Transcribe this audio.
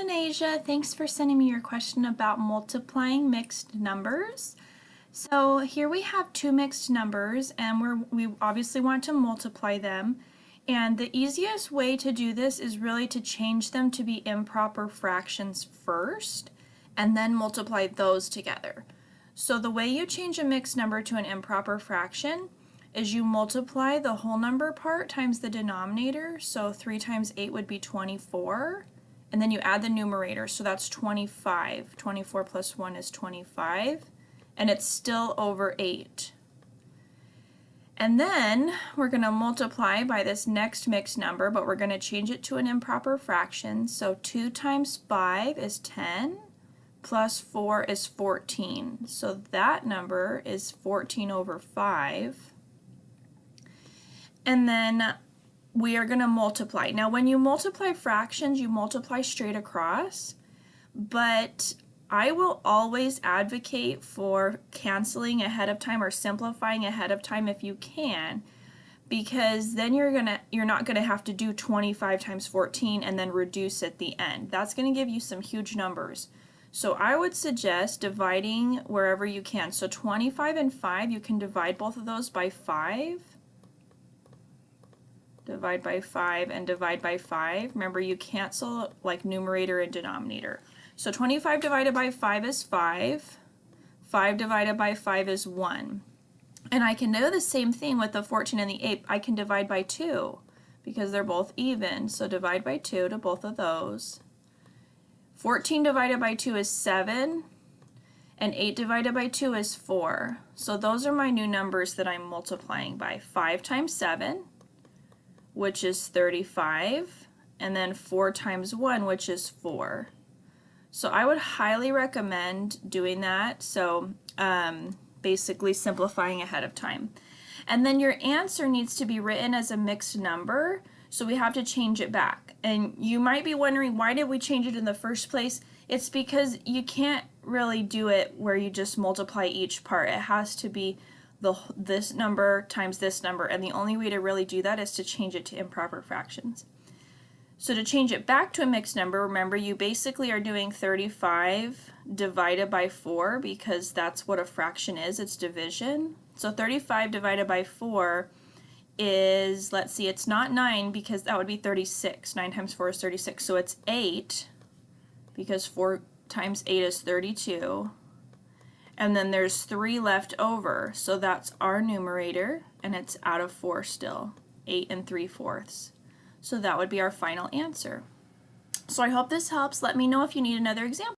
Madeline Asia, thanks for sending me your question about multiplying mixed numbers. So here we have two mixed numbers and we obviously want to multiply them. And the easiest way to do this is really to change them to be improper fractions first and then multiply those together. So the way you change a mixed number to an improper fraction is you multiply the whole number part times the denominator. So 3 times 8 would be 24. And then you add the numerator, so that's 25. 24 plus 1 is 25, and it's still over 8. And then we're going to multiply by this next mixed number, but we're going to change it to an improper fraction. So 2 times 5 is 10, plus 4 is 14. So that number is 14 over 5. And then we are going to multiply. Now when you multiply fractions, you multiply straight across, but I will always advocate for canceling ahead of time or simplifying ahead of time if you can, because then you're not going to have to do 25 times 14 and then reduce at the end. That's going to give you some huge numbers. So I would suggest dividing wherever you can. So 25 and 5, you can divide both of those by 5. Divide by 5 and divide by 5. Remember, you cancel like numerator and denominator. So 25 divided by 5 is 5. 5 divided by 5 is 1. And I can do the same thing with the 14 and the 8. I can divide by 2 because they're both even. So divide by 2 to both of those. 14 divided by 2 is 7. And 8 divided by 2 is 4. So those are my new numbers that I'm multiplying by. 5 times 7, which is 35, and then 4 times 1, which is 4. So I would highly recommend doing that, so basically simplifying ahead of time. And then your answer needs to be written as a mixed number, so we have to change it back. And you might be wondering, why did we change it in the first place? It's because you can't really do it where you just multiply each part. It has to be this number times this number, and the only way to really do that is to change it to improper fractions. So to change it back to a mixed number, remember you basically are doing 35 divided by 4 because that's what a fraction is, it's division. So 35 divided by 4 is, let's see, it's not 9 because that would be 36. 9 times 4 is 36, so it's 8 because 4 times 8 is 32. And then there's 3 left over, so that's our numerator, and it's out of 4 still, 8 3/4. So that would be our final answer. So I hope this helps. Let me know if you need another example.